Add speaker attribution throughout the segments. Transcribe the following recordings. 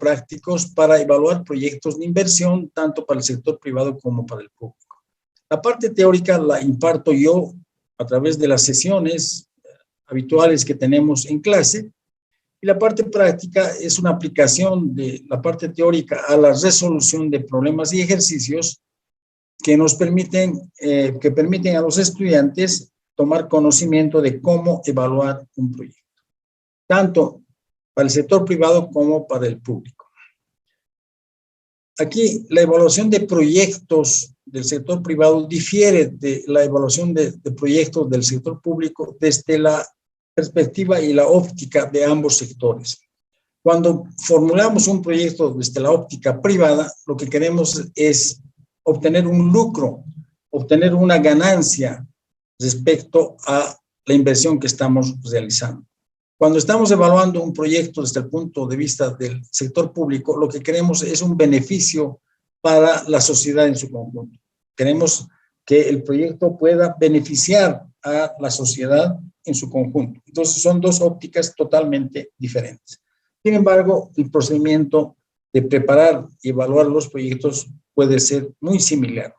Speaker 1: teórico-prácticos para evaluar proyectos de inversión, tanto para el sector privado como para el público. La parte teórica la imparto yo a través de las sesiones habituales que tenemos en clase, y la parte práctica es una aplicación de la parte teórica a la resolución de problemas y ejercicios que nos permiten a los estudiantes tomar conocimiento de cómo evaluar un proyecto, tanto para el sector privado como para el público. Aquí la evaluación de proyectos del sector privado difiere de la evaluación de proyectos del sector público desde la perspectiva y la óptica de ambos sectores. Cuando formulamos un proyecto desde la óptica privada, lo que queremos es obtener un lucro, obtener una ganancia respecto a la inversión que estamos realizando. Cuando estamos evaluando un proyecto desde el punto de vista del sector público, lo que queremos es un beneficio para la sociedad en su conjunto. Queremos que el proyecto pueda beneficiar a la sociedad en su conjunto. Entonces, son dos ópticas totalmente diferentes. Sin embargo, el procedimiento de preparar y evaluar los proyectos puede ser muy similar.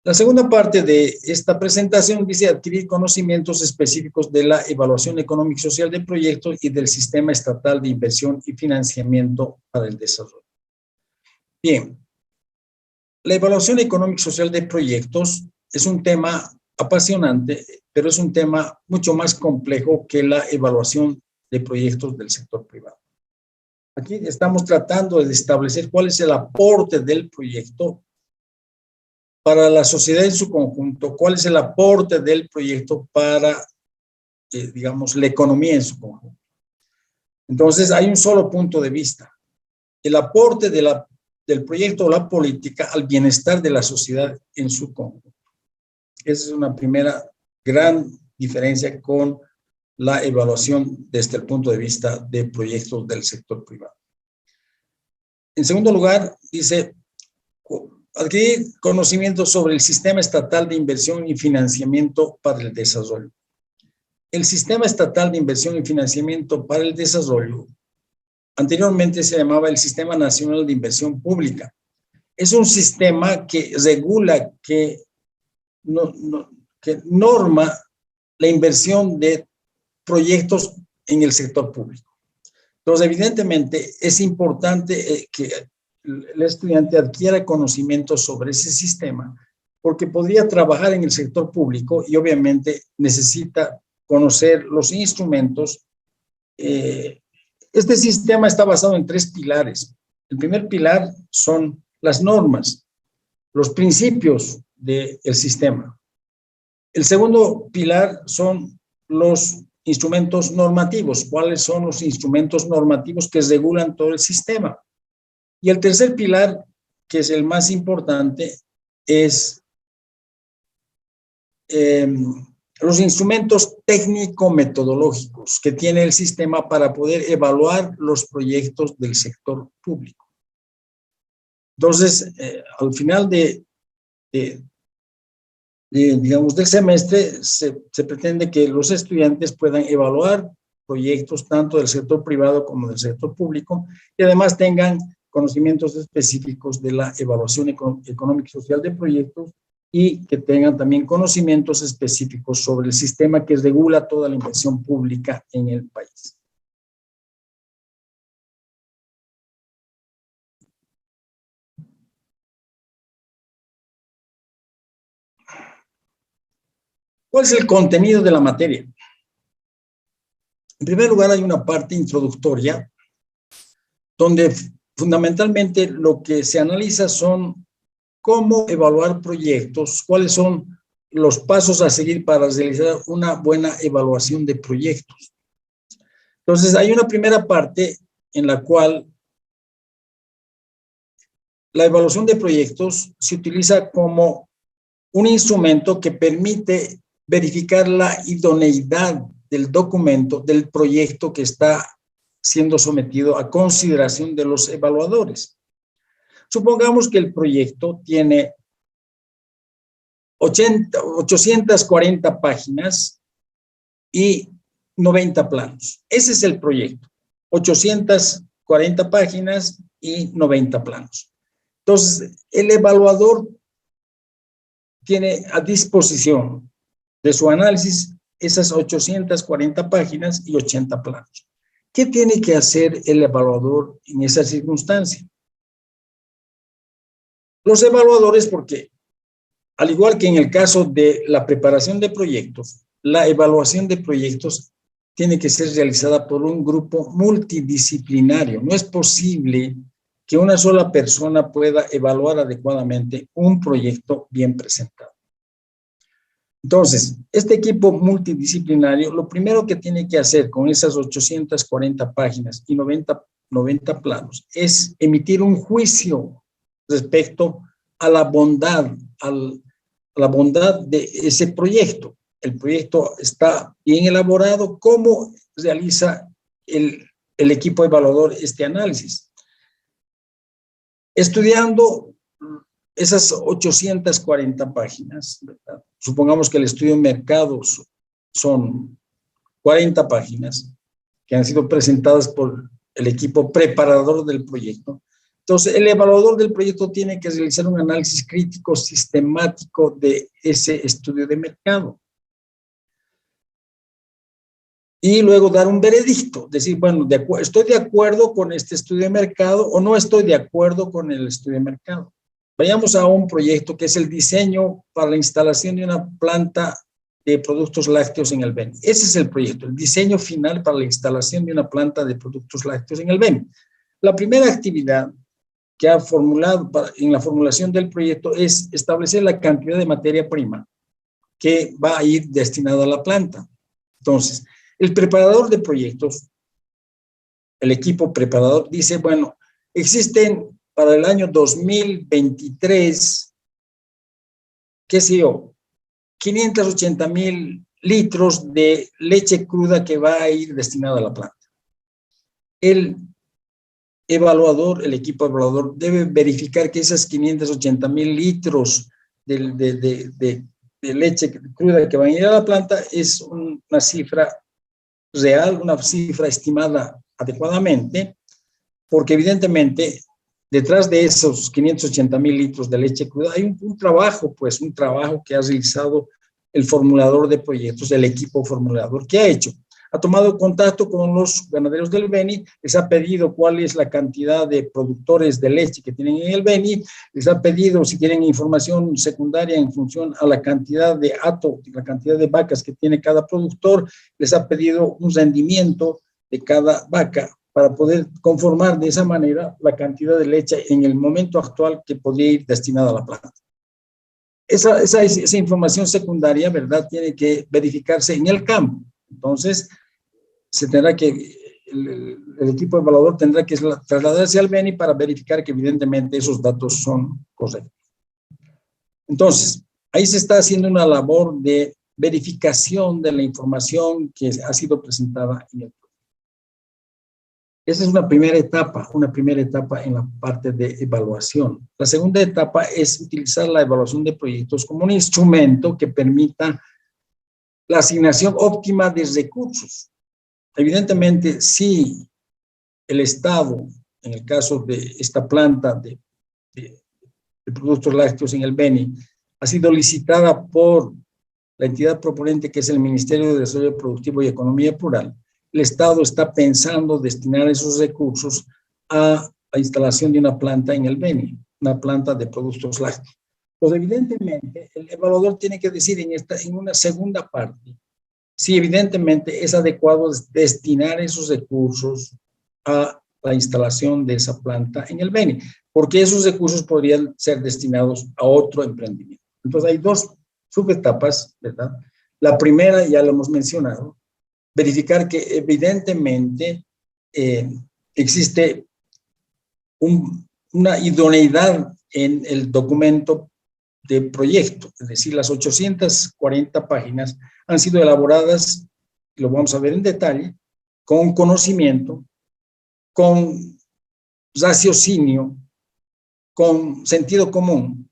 Speaker 1: La segunda parte de esta presentación dice adquirir conocimientos específicos de la evaluación económica y social de proyectos y del sistema estatal de inversión y financiamiento para el desarrollo. Bien, la evaluación económica y social de proyectos es un tema apasionante, pero es un tema mucho más complejo que la evaluación de proyectos del sector privado. Aquí estamos tratando de establecer cuál es el aporte del proyecto para la sociedad en su conjunto, cuál es el aporte del proyecto para, digamos, la economía en su conjunto. Entonces, hay un solo punto de vista. El aporte del proyecto o la política al bienestar de la sociedad en su conjunto. Esa es una primera gran diferencia con la evaluación desde el punto de vista de proyectos del sector privado. En segundo lugar, dice, adquirir conocimientos sobre el sistema estatal de inversión y financiamiento para el desarrollo. El sistema estatal de inversión y financiamiento para el desarrollo anteriormente se llamaba el Sistema Nacional de Inversión Pública. Es un sistema que regula, que norma la inversión de proyectos en el sector público. Entonces, evidentemente, es importante que el estudiante adquiera conocimientos sobre ese sistema, porque podría trabajar en el sector público y obviamente necesita conocer los instrumentos. Este sistema está basado en 3 pilares. El primer pilar son las normas, los principios del sistema. El segundo pilar son los instrumentos normativos. ¿Cuáles son los instrumentos normativos que regulan todo el sistema? Y el tercer pilar, que es el más importante, es los instrumentos técnico-metodológicos que tiene el sistema para poder evaluar los proyectos del sector público. Entonces, al final digamos, del semestre, se pretende que los estudiantes puedan evaluar proyectos tanto del sector privado como del sector público y además tengan conocimientos específicos de la evaluación económica y social de proyectos y que tengan también conocimientos específicos sobre el sistema que regula toda la inversión pública en el país. ¿Cuál es el contenido de la materia? En primer lugar, hay una parte introductoria donde fundamentalmente lo que se analiza son cómo evaluar proyectos, cuáles son los pasos a seguir para realizar una buena evaluación de proyectos. Entonces, hay una primera parte en la cual la evaluación de proyectos se utiliza como un instrumento que permite verificar la idoneidad del documento, del proyecto que está siendo sometido a consideración de los evaluadores. Supongamos que el proyecto tiene 840 páginas y 90 planos. Ese es el proyecto, 840 40 páginas y 90 planos. Entonces, el evaluador tiene a disposición de su análisis esas 840 páginas y 80 planos. ¿Qué tiene que hacer el evaluador en esa circunstancia? Los evaluadores, porque al igual que en el caso de la preparación de proyectos, la evaluación de proyectos tiene que ser realizada por un grupo multidisciplinario. No es posible que una sola persona pueda evaluar adecuadamente un proyecto bien presentado. Entonces, este equipo multidisciplinario, lo primero que tiene que hacer con esas 840 páginas y 90 planos es emitir un juicio respecto a la bondad, la bondad de ese proyecto. El proyecto está bien elaborado. ¿Cómo realiza el equipo evaluador este análisis? Estudiando esas 840 páginas, ¿verdad? Supongamos que el estudio de mercados son 40 páginas que han sido presentadas por el equipo preparador del proyecto. Entonces, el evaluador del proyecto tiene que realizar un análisis crítico sistemático de ese estudio de mercado. Y luego dar un veredicto, decir, bueno, estoy de acuerdo con este estudio de mercado o no estoy de acuerdo con el estudio de mercado. Vayamos a un proyecto que es el diseño para la instalación de una planta de productos lácteos en el Beni. Ese es el proyecto, el diseño final para la instalación de una planta de productos lácteos en el Beni. La primera actividad que ha formulado en la formulación del proyecto es establecer la cantidad de materia prima que va a ir destinada a la planta. Entonces, el preparador de proyectos, el equipo preparador, dice, bueno, existen para el año 2023, qué sé yo, 580,000 litros de leche cruda que va a ir destinada a la planta. El evaluador, el equipo evaluador, debe verificar que esas 580,000 litros de leche cruda que van a ir a la planta es una cifra real, una cifra estimada adecuadamente, porque evidentemente detrás de esos 580,000 litros de leche cruda hay un trabajo que ha realizado el formulador de proyectos, el equipo formulador. ¿Qué ha hecho? Ha tomado contacto con los ganaderos del Beni, les ha pedido cuál es la cantidad de productores de leche que tienen en el Beni, les ha pedido si tienen información secundaria en función a la cantidad de hato, la cantidad de vacas que tiene cada productor, les ha pedido un rendimiento de cada vaca para poder conformar de esa manera la cantidad de leche en el momento actual que podría ir destinada a la planta. Esa información secundaria, ¿verdad?, tiene que verificarse en el campo. Entonces, el equipo evaluador tendrá que trasladarse al Beni para verificar que evidentemente esos datos son correctos. Entonces, ahí se está haciendo una labor de verificación de la información que ha sido presentada en el proyecto. Esa es una primera etapa en la parte de evaluación. La segunda etapa es utilizar la evaluación de proyectos como un instrumento que permita la asignación óptima de recursos. Evidentemente, si el Estado, en el caso de esta planta de productos lácteos en el Beni, ha sido licitada por la entidad proponente, que es el Ministerio de Desarrollo Productivo y Economía Rural, el Estado está pensando destinar esos recursos a la instalación de una planta en el Beni, una planta de productos lácteos. Pues evidentemente, el evaluador tiene que decir en una segunda parte si evidentemente es adecuado destinar esos recursos a la instalación de esa planta en el Beni, porque esos recursos podrían ser destinados a otro emprendimiento. Entonces hay dos subetapas, ¿verdad? La primera, ya lo hemos mencionado, verificar que evidentemente existe una idoneidad en el documento de proyecto, es decir, las 840 páginas han sido elaboradas, lo vamos a ver en detalle, con conocimiento, con raciocinio, con sentido común,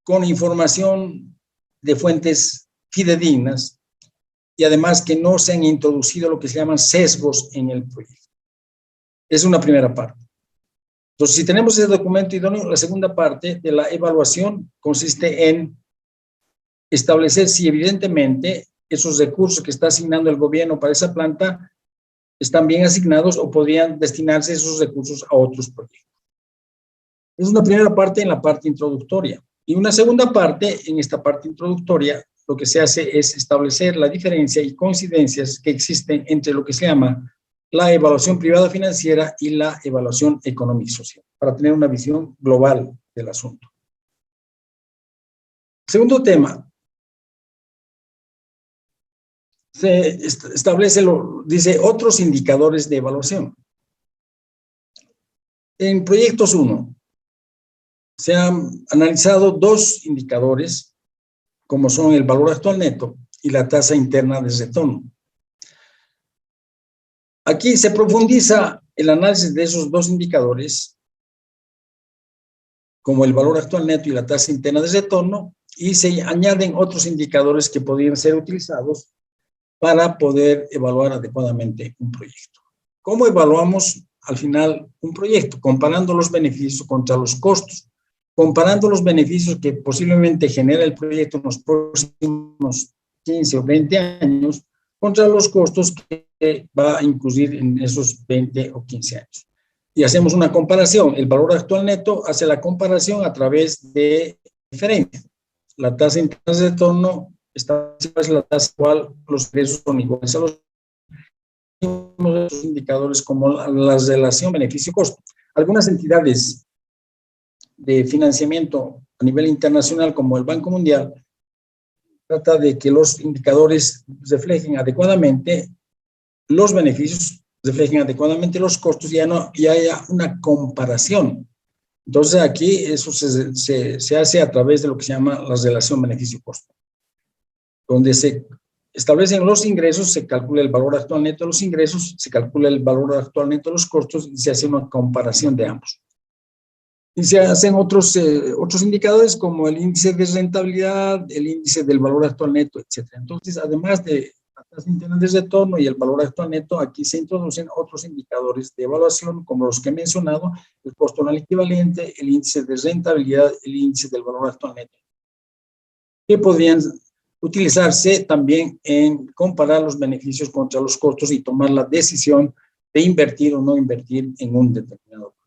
Speaker 1: con información de fuentes fidedignas y además que no se han introducido lo que se llaman sesgos en el proyecto. Es una primera parte. Entonces, si tenemos ese documento idóneo, la segunda parte de la evaluación consiste en establecer si evidentemente esos recursos que está asignando el gobierno para esa planta están bien asignados o podrían destinarse esos recursos a otros proyectos. Es una primera parte en la parte introductoria. Y una segunda parte, en esta parte introductoria, lo que se hace es establecer la diferencia y coincidencias que existen entre lo que se llama la evaluación privada financiera y la evaluación económica y social, para tener una visión global del asunto. Segundo tema, se establece, dice, otros indicadores de evaluación. En proyectos 1, se han analizado dos indicadores, como son el valor actual neto y la tasa interna de retorno. Aquí se profundiza el análisis de esos dos indicadores, como el valor actual neto y la tasa interna de retorno, y se añaden otros indicadores que podrían ser utilizados para poder evaluar adecuadamente un proyecto. ¿Cómo evaluamos al final un proyecto? Comparando los beneficios contra los costos, comparando los beneficios que posiblemente genera el proyecto en los próximos 15 o 20 años contra los costos que va a incurrir en esos 20 o 15 años. Y hacemos una comparación. El valor actual neto hace la comparación a través de diferencia. La tasa interna de retorno está en la tasa cual los ingresos son iguales a los indicadores como la relación beneficio-costo. Algunas entidades de financiamiento a nivel internacional como el Banco Mundial trata de que los indicadores reflejen adecuadamente los beneficios, reflejen adecuadamente los costos y haya una comparación. Entonces aquí eso se hace a través de lo que se llama la relación beneficio-costo, donde se establecen los ingresos, se calcula el valor actual neto de los ingresos, se calcula el valor actual neto de los costos y se hace una comparación de ambos. Y se hacen otros indicadores como el índice de rentabilidad, el índice del valor actual neto, etc. Entonces, además de la tasa interna de retorno y el valor actual neto, aquí se introducen otros indicadores de evaluación, como los que he mencionado, el costo anual equivalente, el índice de rentabilidad, el índice del valor actual neto, que podrían utilizarse también en comparar los beneficios contra los costos y tomar la decisión de invertir o no invertir en un determinado proyecto.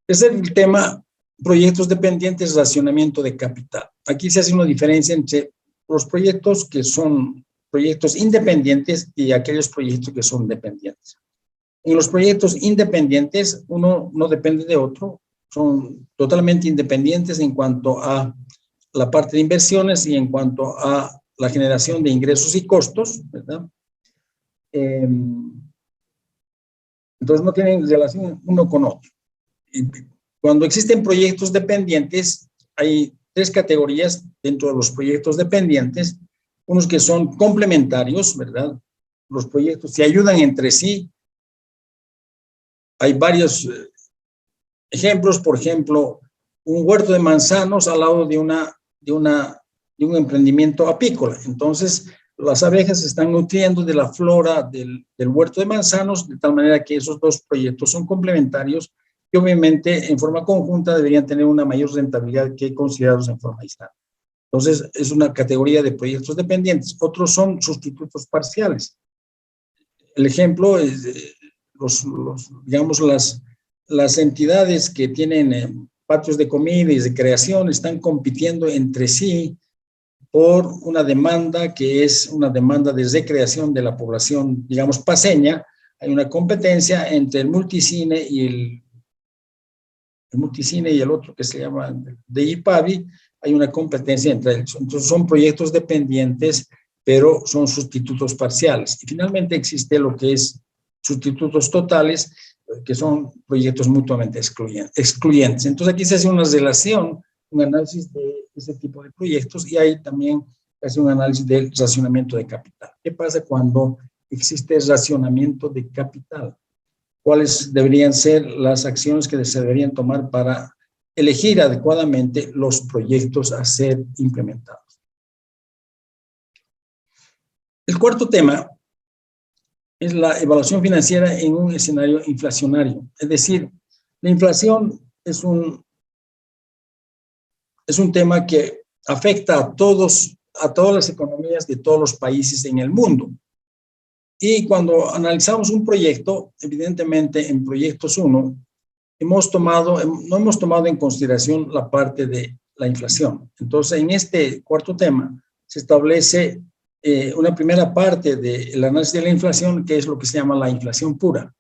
Speaker 1: Ese es el tema, proyectos dependientes, racionamiento de capital. Aquí se hace una diferencia entre los proyectos que son proyectos independientes y aquellos proyectos que son dependientes. En los proyectos independientes, uno no depende de otro, son totalmente independientes en cuanto a la parte de inversiones y en cuanto a la generación de ingresos y costos, ¿verdad? Entonces no tienen relación uno con otro. Y cuando existen proyectos dependientes, hay tres categorías dentro de los proyectos dependientes, unos que son complementarios, ¿verdad? Los proyectos se ayudan entre sí. Hay varios ejemplos, por ejemplo, un huerto de manzanos al lado de un emprendimiento apícola. Entonces, las abejas se están nutriendo de la flora del huerto de manzanos, de tal manera que esos dos proyectos son complementarios que obviamente en forma conjunta deberían tener una mayor rentabilidad que considerados en forma aislada. Entonces, es una categoría de proyectos dependientes. Otros son sustitutos parciales. El ejemplo es, digamos, las entidades que tienen patios de comida y de creación están compitiendo entre sí por una demanda que es una demanda de recreación de la población, digamos, paceña. Hay una competencia entre el multicine y el otro que se llama de IPAVI, hay una competencia entre ellos. Entonces son proyectos dependientes, pero son sustitutos parciales. Y finalmente existe lo que es sustitutos totales, que son proyectos mutuamente excluyentes. Entonces aquí se hace una relación, un análisis de ese tipo de proyectos y ahí también se hace un análisis del racionamiento de capital. ¿Qué pasa cuando existe racionamiento de capital? ¿Cuáles deberían ser las acciones que se deberían tomar para elegir adecuadamente los proyectos a ser implementados? El cuarto tema es la evaluación financiera en un escenario inflacionario. Es decir, la inflación es un tema que afecta a todas las economías de todos los países en el mundo. Y cuando analizamos un proyecto, evidentemente en proyectos 1, no hemos tomado en consideración la parte de la inflación. Entonces, en este cuarto tema se establece una primera parte del análisis de la inflación, que es lo que se llama la inflación pura.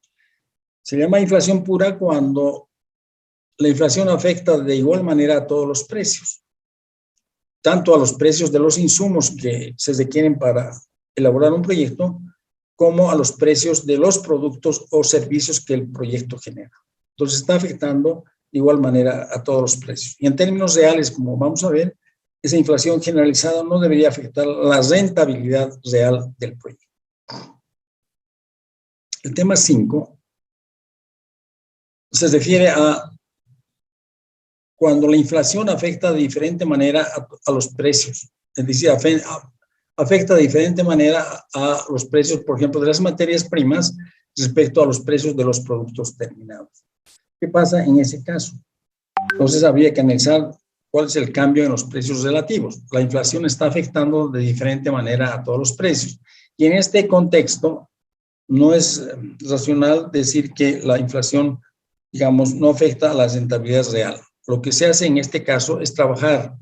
Speaker 1: Se llama inflación pura cuando la inflación afecta de igual manera a todos los precios, tanto a los precios de los insumos que se requieren para elaborar un proyecto, como a los precios de los productos o servicios que el proyecto genera. Entonces está afectando de igual manera a todos los precios. Y en términos reales, como vamos a ver, esa inflación generalizada no debería afectar la rentabilidad real del proyecto. El tema 5 se refiere a cuando la inflación afecta de diferente manera a los precios. Es decir, afecta de diferente manera a los precios, por ejemplo, de las materias primas respecto a los precios de los productos terminados. ¿Qué pasa en ese caso? Entonces habría que analizar cuál es el cambio en los precios relativos. La inflación está afectando de diferente manera a todos los precios. Y en este contexto, no es racional decir que la inflación, digamos, no afecta a la rentabilidad real. Lo que se hace en este caso es trabajar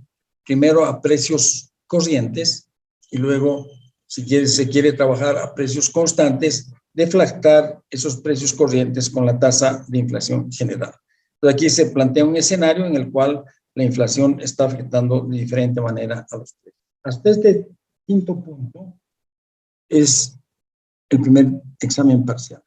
Speaker 1: primero a precios corrientes y luego, si se quiere trabajar a precios constantes, deflactar esos precios corrientes con la tasa de inflación general. Entonces aquí se plantea un escenario en el cual la inflación está afectando de diferente manera a los precios. Hasta este quinto punto es el primer examen parcial.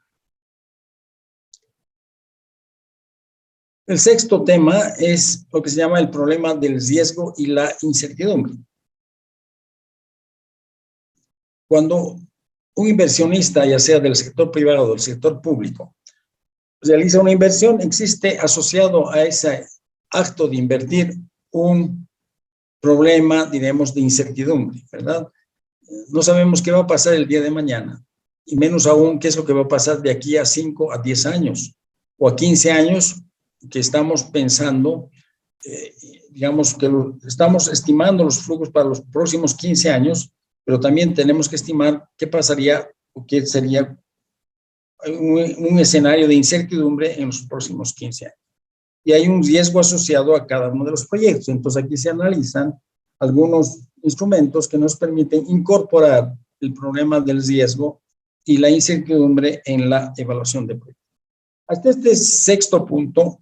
Speaker 1: El sexto tema es lo que se llama el problema del riesgo y la incertidumbre. Cuando un inversionista, ya sea del sector privado o del sector público, realiza una inversión, existe asociado a ese acto de invertir un problema, diremos, de incertidumbre, ¿verdad? No sabemos qué va a pasar el día de mañana, y menos aún qué es lo que va a pasar de aquí a 5 a 10 años o a 15 años, que estamos pensando, digamos que estamos estimando los flujos para los próximos 15 años, pero también tenemos que estimar qué pasaría o qué sería un escenario de incertidumbre en los próximos 15 años. Y hay un riesgo asociado a cada uno de los proyectos. Entonces aquí se analizan algunos instrumentos que nos permiten incorporar el problema del riesgo y la incertidumbre en la evaluación de proyectos. Hasta este sexto punto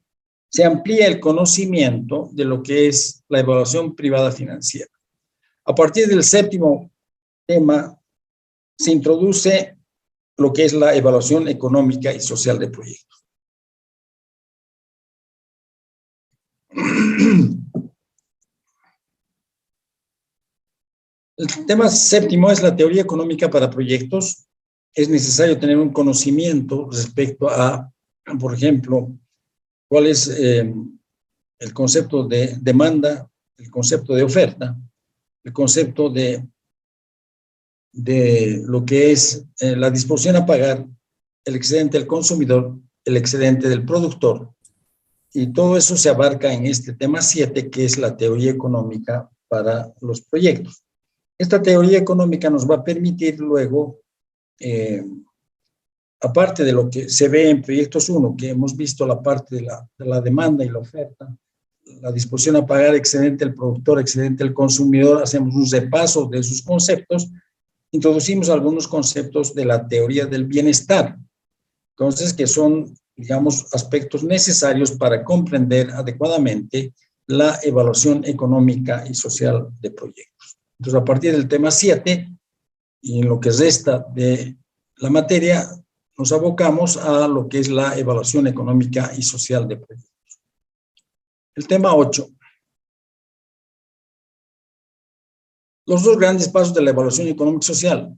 Speaker 1: se amplía el conocimiento de lo que es la evaluación privada financiera. A partir del séptimo tema se introduce lo que es la evaluación económica y social de proyectos. El tema séptimo es la teoría económica para proyectos. Es necesario tener un conocimiento respecto a, por ejemplo, cuál es el concepto de demanda, el concepto de oferta, el concepto de lo que es la disposición a pagar, el excedente del consumidor, el excedente del productor. Y todo eso se abarca en este tema 7, que es la teoría económica para los proyectos. Esta teoría económica nos va a permitir luego, aparte de lo que se ve en proyectos 1, que hemos visto la parte de la demanda y la oferta, la disposición a pagar, excedente del productor, excedente del consumidor, hacemos un repaso de esos conceptos, introducimos algunos conceptos de la teoría del bienestar, entonces que son, digamos, aspectos necesarios para comprender adecuadamente la evaluación económica y social de proyectos. Entonces, a partir del tema 7 y en lo que resta de la materia, nos abocamos a lo que es la evaluación económica y social de proyectos. El tema 8. Los dos grandes pasos de la evaluación económica y social.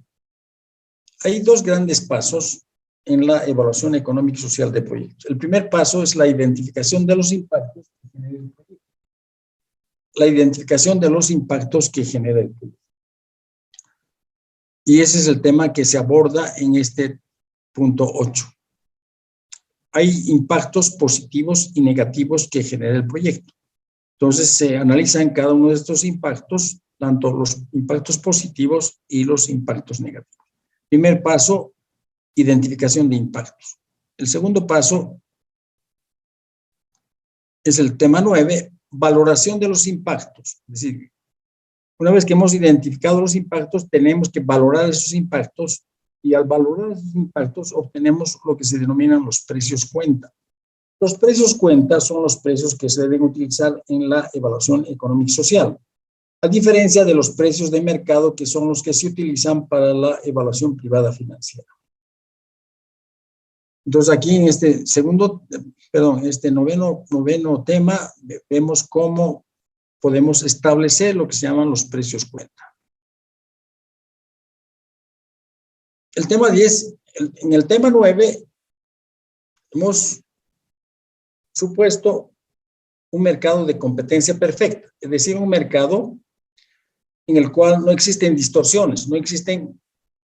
Speaker 1: Hay dos grandes pasos en la evaluación económica y social de proyectos. El primer paso es la identificación de los impactos que genera el proyecto. La identificación de los impactos que genera el proyecto. Y ese es el tema que se aborda en este 9.8. Hay impactos positivos y negativos que genera el proyecto. Entonces, se analizan cada uno de estos impactos, tanto los impactos positivos y los impactos negativos. Primer paso, identificación de impactos. El segundo paso es el tema 9, valoración de los impactos. Es decir, una vez que hemos identificado los impactos, tenemos que valorar esos impactos y al valorar esos impactos obtenemos lo que se denominan los precios cuenta. Los precios cuenta son los precios que se deben utilizar en la evaluación económica y social, a diferencia de los precios de mercado que son los que se utilizan para la evaluación privada financiera. Entonces aquí en este noveno tema vemos cómo podemos establecer lo que se llaman los precios cuenta. El tema 10, en el tema 9 hemos supuesto un mercado de competencia perfecta, es decir, un mercado en el cual no existen distorsiones, no existen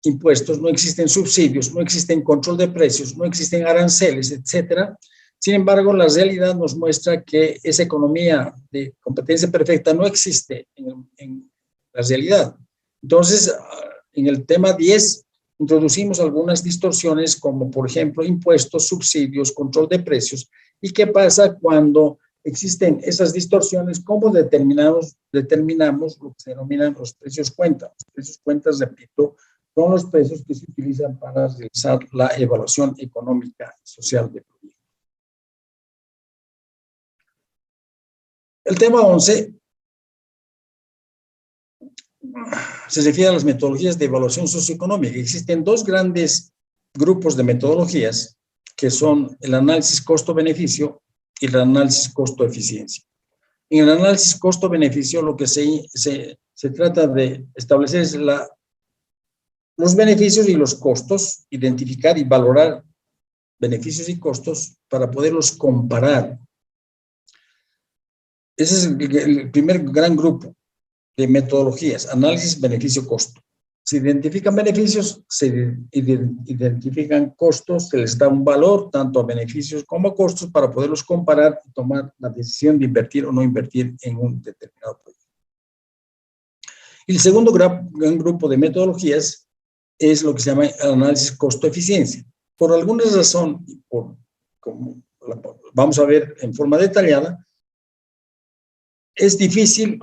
Speaker 1: impuestos, no existen subsidios, no existen control de precios, no existen aranceles, etcétera. Sin embargo, la realidad nos muestra que esa economía de competencia perfecta no existe en la realidad. Entonces, en el tema 10, introducimos algunas distorsiones como, por ejemplo, impuestos, subsidios, control de precios. ¿Y qué pasa cuando existen esas distorsiones? ¿Cómo determinamos lo que se denominan los precios cuenta? Los precios cuentas, repito, son los precios que se utilizan para realizar la evaluación económica y social de proyectos. El tema 11 se refiere a las metodologías de evaluación socioeconómica. Existen dos grandes grupos de metodologías que son el análisis costo-beneficio y el análisis costo-eficiencia. En el análisis costo-beneficio lo que se trata de establecer es los beneficios y los costos, identificar y valorar beneficios y costos para poderlos comparar. Ese es el primer gran grupo de metodologías, análisis, beneficio, costo. Se identifican beneficios, se identifican costos, se les da un valor tanto a beneficios como a costos para poderlos comparar y tomar la decisión de invertir o no invertir en un determinado proyecto. Y el segundo gran grupo de metodologías es lo que se llama análisis costo-eficiencia. Por alguna razón, como vamos a ver en forma detallada, es difícil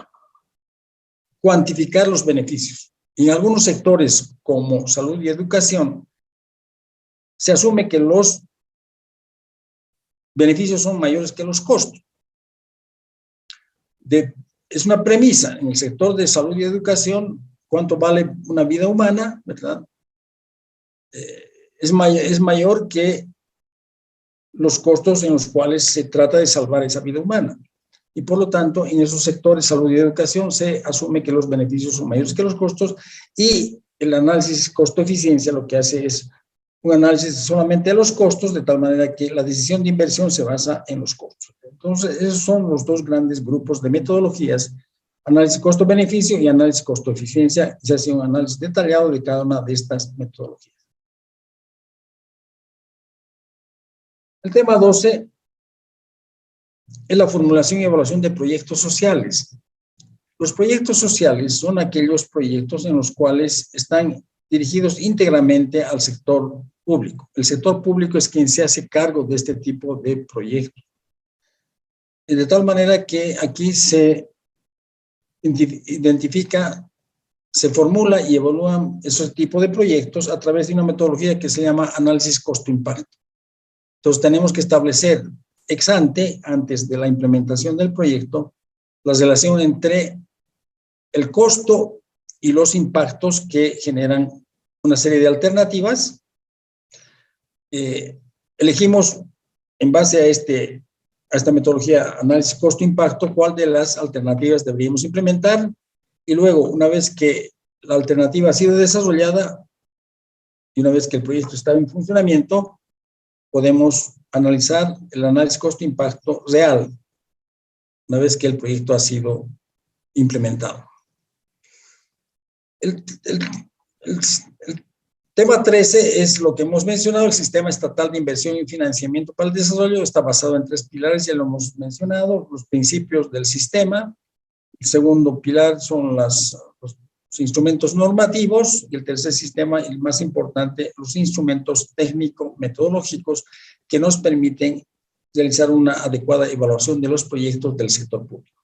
Speaker 1: cuantificar los beneficios. En algunos sectores, como salud y educación, se asume que los beneficios son mayores que los costos. Es una premisa. En el sector de salud y educación, ¿cuánto vale una vida humana? ¿Verdad? Es mayor que los costos en los cuales se trata de salvar esa vida humana. Y por lo tanto, en esos sectores, salud y educación, se asume que los beneficios son mayores que los costos y el análisis costo-eficiencia lo que hace es un análisis solamente de los costos, de tal manera que la decisión de inversión se basa en los costos. Entonces, esos son los dos grandes grupos de metodologías, análisis costo-beneficio y análisis costo-eficiencia. Se hace un análisis detallado de cada una de estas metodologías. El tema 12 es la formulación y evaluación de proyectos sociales. Los proyectos sociales son aquellos proyectos en los cuales están dirigidos íntegramente al sector público. El sector público es quien se hace cargo de este tipo de proyectos. Y de tal manera que aquí se identifica, se formula y evalúan esos tipos de proyectos a través de una metodología que se llama análisis costo-impacto. Entonces tenemos que establecer ex ante, antes de la implementación del proyecto, la relación entre el costo y los impactos que generan una serie de alternativas. Elegimos en base a esta metodología análisis costo-impacto cuál de las alternativas deberíamos implementar y luego una vez que la alternativa ha sido desarrollada y una vez que el proyecto está en funcionamiento, podemos analizar el análisis costo-impacto real una vez que el proyecto ha sido implementado. Tema 13 es lo que hemos mencionado, el sistema estatal de inversión y financiamiento para el desarrollo. Está basado en 3 pilares, ya lo hemos mencionado, los principios del sistema. El segundo pilar son los instrumentos normativos, y el tercer sistema, el más importante, los instrumentos técnico-metodológicos que nos permiten realizar una adecuada evaluación de los proyectos del sector público.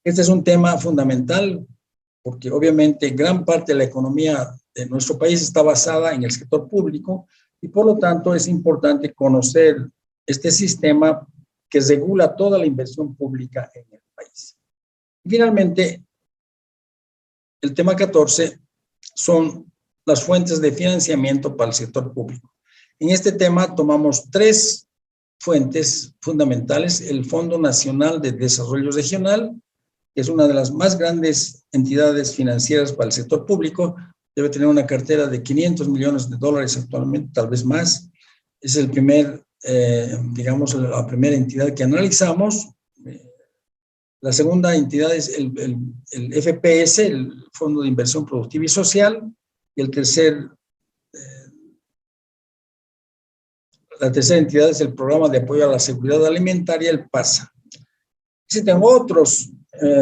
Speaker 1: Este es un tema fundamental porque obviamente gran parte de la economía de nuestro país está basada en el sector público y por lo tanto es importante conocer este sistema que regula toda la inversión pública en el país. Y finalmente, el tema 14 son las fuentes de financiamiento para el sector público. En este tema tomamos 3 fuentes fundamentales: el Fondo Nacional de Desarrollo Regional, que es una de las más grandes entidades financieras para el sector público, debe tener una cartera de $500 millones actualmente, tal vez más. Es el primer, digamos, la primera entidad que analizamos. La segunda entidad es el FPS, el Fondo de Inversión Productiva y Social, y la tercera entidad es el Programa de Apoyo a la Seguridad Alimentaria, el PASA. Existen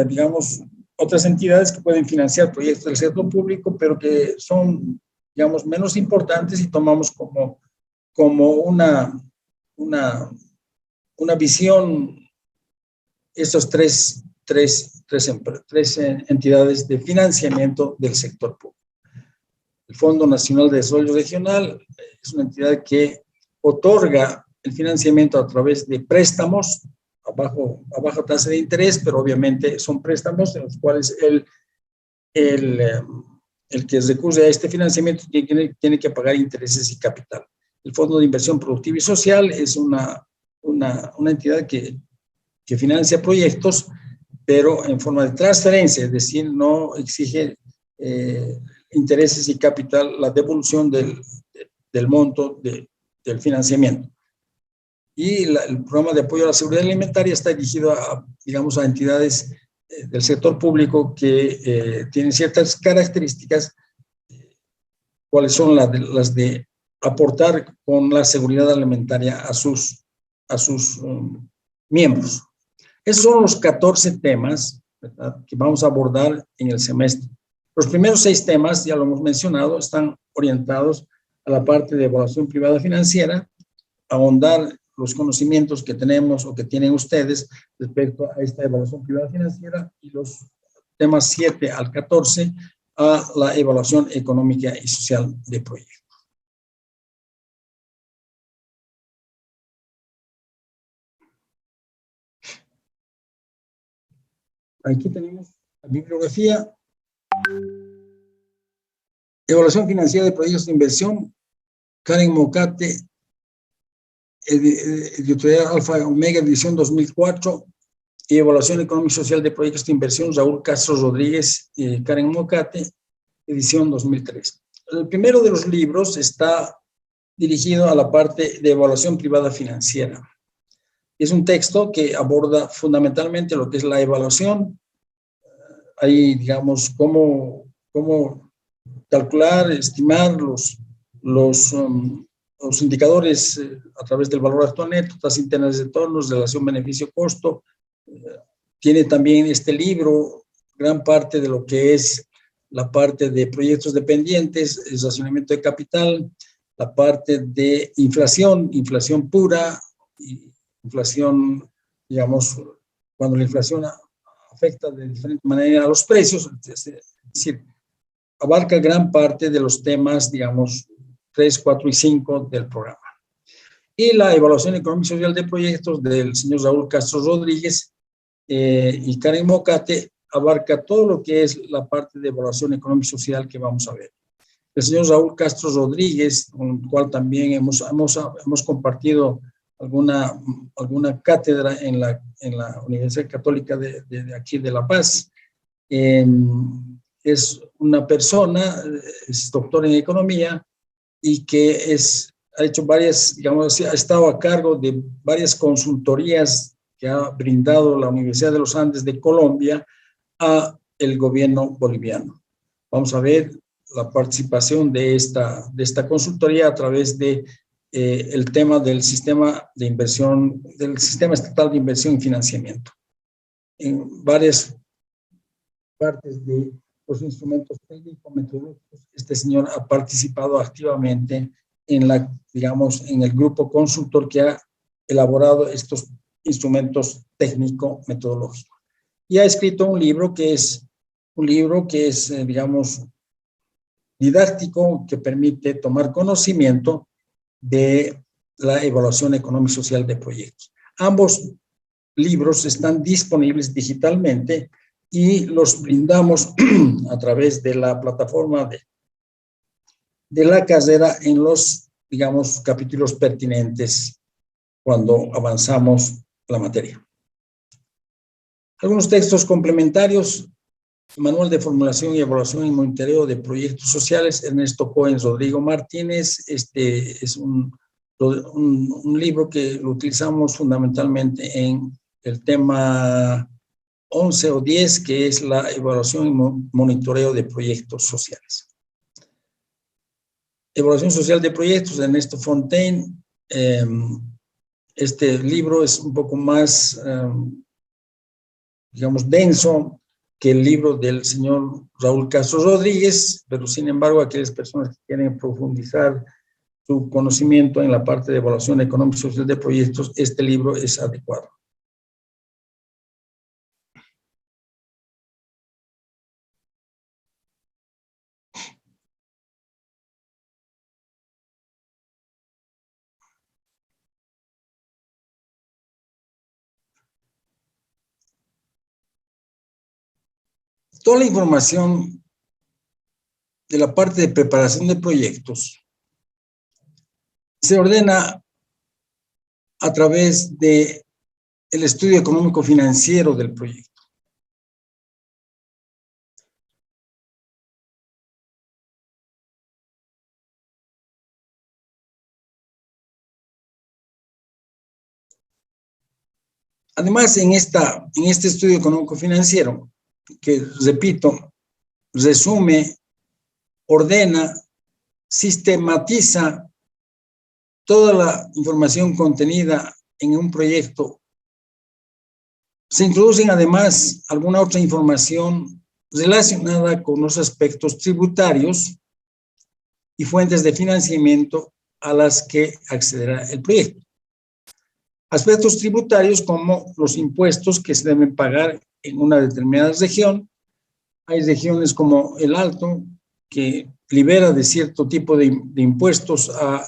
Speaker 1: digamos, otras entidades que pueden financiar proyectos del sector público, pero que son, digamos, menos importantes, y tomamos como una visión estos tres entidades de financiamiento del sector público. El Fondo Nacional de Desarrollo Regional es una entidad que otorga el financiamiento a través de préstamos a baja tasa de interés, pero obviamente son préstamos en los cuales el que recurre a este financiamiento tiene que pagar intereses y capital. El Fondo de Inversión Productiva y Social es una entidad que financia proyectos, pero en forma de transferencia, es decir, no exige intereses y capital, la devolución del monto del financiamiento. Y el programa de apoyo a la seguridad alimentaria está dirigido digamos, a entidades del sector público que tienen ciertas características, cuáles son las de aportar con la seguridad alimentaria a sus miembros. Esos son los 14 temas, ¿verdad?, que vamos a abordar en el semestre. Los primeros 6 temas, ya lo hemos mencionado, están orientados a la parte de evaluación privada financiera, ahondar los conocimientos que tenemos o que tienen ustedes respecto a esta evaluación privada financiera, y los temas 7 al 14 a la evaluación económica y social de proyectos. Aquí tenemos la bibliografía. Evaluación financiera de proyectos de inversión, Karen Mocate, editorial Alfa Omega, edición 2004, y evaluación económica y social de proyectos de inversión, Raúl Castro Rodríguez y Karen Mocate, edición 2003. El primero de los libros está dirigido a la parte de evaluación privada financiera. Es un texto que aborda fundamentalmente lo que es la evaluación. Ahí, digamos, cómo calcular, estimar los indicadores a través del valor actual neto, tasas internas de retornos, relación beneficio-costo. Tiene también este libro gran parte de lo que es la parte de proyectos dependientes, el racionamiento de capital, la parte de inflación pura, inflación, digamos, cuando la inflación afecta de diferente manera a los precios, es decir, abarca gran parte de los temas, digamos, 3, 4 y 5 del programa. Y la evaluación económica y social de proyectos del señor Raúl Castro Rodríguez y Karen Mocate abarca todo lo que es la parte de evaluación económica y social que vamos a ver. El señor Raúl Castro Rodríguez, con el cual también hemos compartido alguna cátedra en la Universidad Católica de aquí de La Paz. Es una persona, es doctor en economía y que ha hecho varias, digamos, ha estado a cargo de varias consultorías que ha brindado la Universidad de los Andes de Colombia a el gobierno boliviano. Vamos a ver la participación de esta consultoría a través de el tema del sistema de inversión, del sistema estatal de inversión y financiamiento. En varias partes de los instrumentos técnico-metodológicos, este señor ha participado activamente digamos, en el grupo consultor que ha elaborado estos instrumentos técnico-metodológicos. Y ha escrito un libro que es, digamos, didáctico, que permite tomar conocimiento de la evaluación económica y social de proyectos. Ambos libros están disponibles digitalmente y los brindamos a través de la plataforma de la carrera en los, digamos, capítulos pertinentes cuando avanzamos la materia. Algunos textos complementarios: Manual de Formulación y Evaluación y Monitoreo de Proyectos Sociales, Ernesto Cohen, Rodrigo Martínez. Este es un libro que lo utilizamos fundamentalmente en el tema 11 o 10, que es la evaluación y monitoreo de proyectos sociales. Evaluación social de proyectos, de Ernesto Fontaine. Este libro es un poco más, digamos, denso que el libro del señor Raúl Castro Rodríguez, pero sin embargo aquellas personas que quieren profundizar su conocimiento en la parte de evaluación económica y social de proyectos, este libro es adecuado. Toda la información de la parte de preparación de proyectos se ordena a través del estudio económico financiero del proyecto. Además, en este estudio económico financiero, que repito, resume, ordena, sistematiza toda la información contenida en un proyecto. Se introducen además alguna otra información relacionada con los aspectos tributarios y fuentes de financiamiento a las que accederá el proyecto. Aspectos tributarios como los impuestos que se deben pagar en una determinada región. Hay regiones como el Alto, que libera de cierto tipo de impuestos a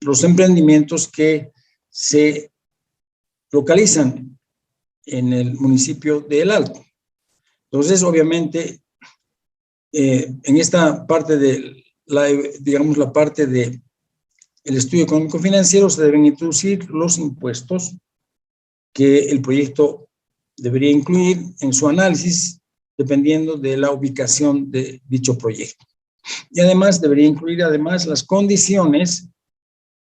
Speaker 1: los emprendimientos que se localizan en el municipio de El Alto. Entonces, obviamente, en esta parte de la parte de el estudio económico financiero se deben introducir los impuestos que el proyecto debería incluir en su análisis dependiendo de la ubicación de dicho proyecto. Y además debería incluir las condiciones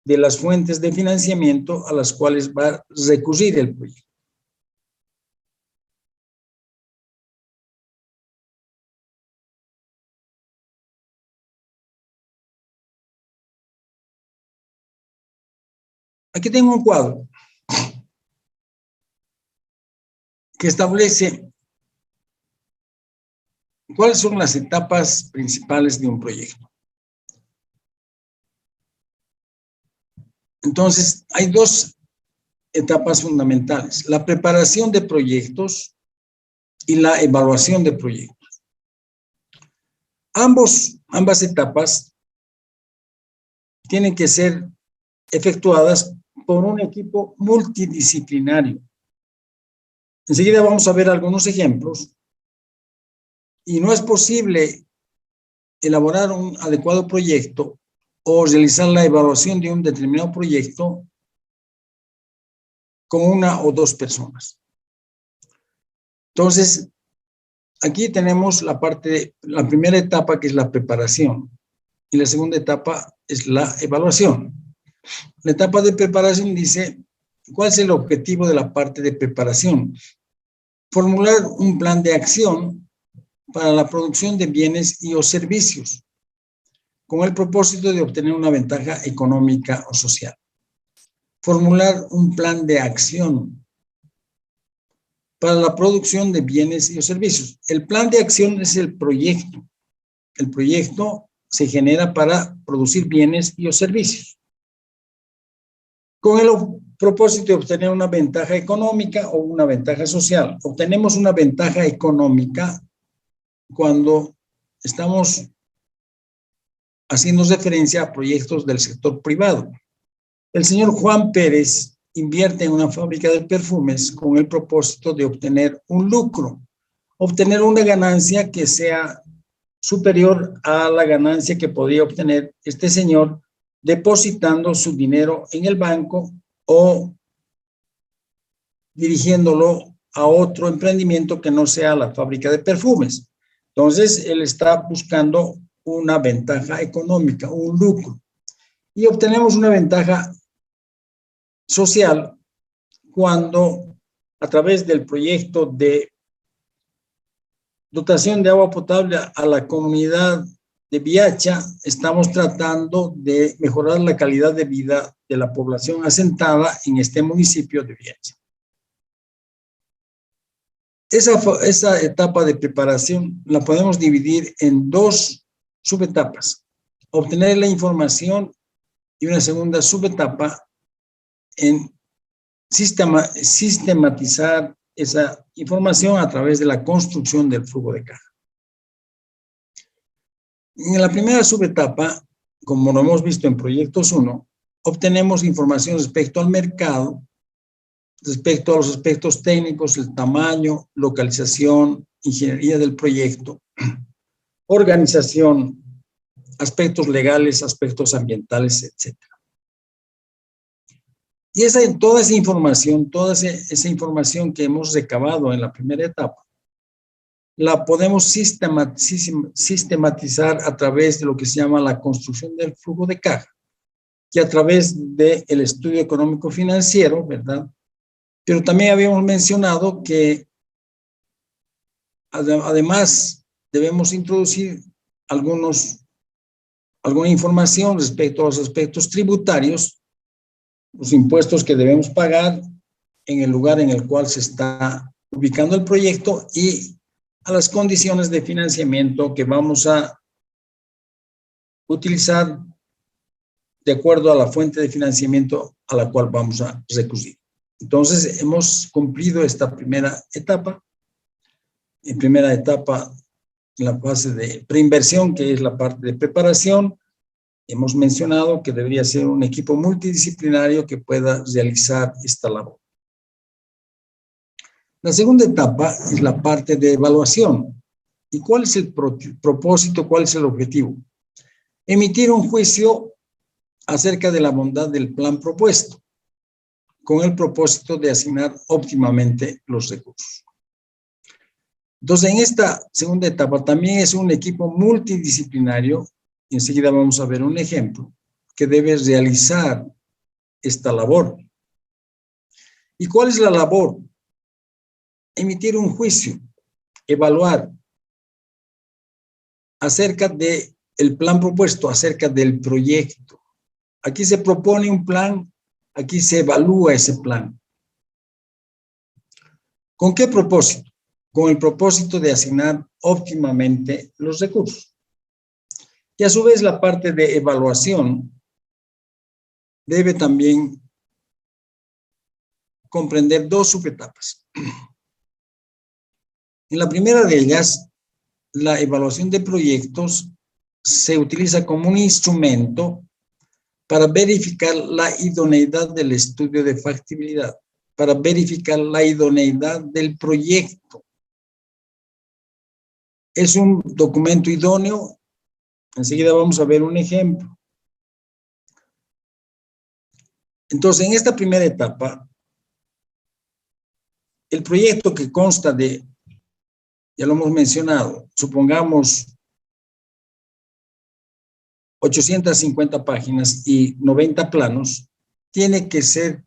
Speaker 1: de las fuentes de financiamiento a las cuales va a recurrir el proyecto. Aquí tengo un cuadro que establece cuáles son las etapas principales de un proyecto. Entonces, hay dos etapas fundamentales: la preparación de proyectos y la evaluación de proyectos. Ambas etapas tienen que ser efectuadas por un equipo multidisciplinario. Enseguida vamos a ver algunos ejemplos. Y no es posible elaborar un adecuado proyecto o realizar la evaluación de un determinado proyecto con una o dos personas. Entonces, aquí tenemos la primera etapa, que es la preparación, y la segunda etapa es la evaluación. La etapa de preparación dice, ¿cuál es el objetivo de la parte de preparación? Formular un plan de acción para la producción de bienes y o servicios con el propósito de obtener una ventaja económica o social. Formular un plan de acción para la producción de bienes y servicios. El plan de acción es el proyecto. El proyecto se genera para producir bienes y servicios, con el propósito de obtener una ventaja económica o una ventaja social. Obtenemos una ventaja económica cuando estamos haciendo referencia a proyectos del sector privado. El señor Juan Pérez invierte en una fábrica de perfumes con el propósito de obtener un lucro, obtener una ganancia que sea superior a la ganancia que podría obtener este señor depositando su dinero en el banco o dirigiéndolo a otro emprendimiento que no sea la fábrica de perfumes. Entonces, él está buscando una ventaja económica, un lucro. Y obtenemos una ventaja social cuando, a través del proyecto de dotación de agua potable a la comunidad de Viacha, estamos tratando de mejorar la calidad de vida de la población asentada en este municipio de Viacha. Esa etapa de preparación la podemos dividir en dos subetapas. Obtener la información y una segunda subetapa en sistematizar esa información a través de la construcción del flujo de caja. En la primera subetapa, como lo hemos visto en Proyectos 1, obtenemos información respecto al mercado, respecto a los aspectos técnicos, el tamaño, localización, ingeniería del proyecto, organización, aspectos legales, aspectos ambientales, etc. Y toda esa información que hemos recabado en la primera etapa, la podemos sistematizar a través de lo que se llama la construcción del flujo de caja, que a través del estudio económico financiero, ¿verdad? Pero también habíamos mencionado que además debemos introducir alguna información respecto a los aspectos tributarios, los impuestos que debemos pagar en el lugar en el cual se está ubicando el proyecto y a las condiciones de financiamiento que vamos a utilizar de acuerdo a la fuente de financiamiento a la cual vamos a recurrir. Entonces, hemos cumplido esta primera etapa. En primera etapa, en la fase de preinversión, que es la parte de preparación, hemos mencionado que debería ser un equipo multidisciplinario que pueda realizar esta labor. La segunda etapa es la parte de evaluación. ¿Y cuál es el propósito? ¿Cuál es el objetivo? Emitir un juicio acerca de la bondad del plan propuesto, con el propósito de asignar óptimamente los recursos. Entonces, en esta segunda etapa también es un equipo multidisciplinario, y enseguida vamos a ver un ejemplo, que debe realizar esta labor. ¿Y cuál es la labor? Emitir un juicio, evaluar acerca del plan propuesto, acerca del proyecto. Aquí se propone un plan, aquí se evalúa ese plan. ¿Con qué propósito? Con el propósito de asignar óptimamente los recursos. Y a su vez la parte de evaluación debe también comprender dos subetapas. En la primera de ellas, la evaluación de proyectos se utiliza como un instrumento para verificar la idoneidad del estudio de factibilidad, para verificar la idoneidad del proyecto. Es un documento idóneo. Enseguida vamos a ver un ejemplo. Entonces, en esta primera etapa, el proyecto que consta de, ya lo hemos mencionado, supongamos 850 páginas y 90 planos, tiene que ser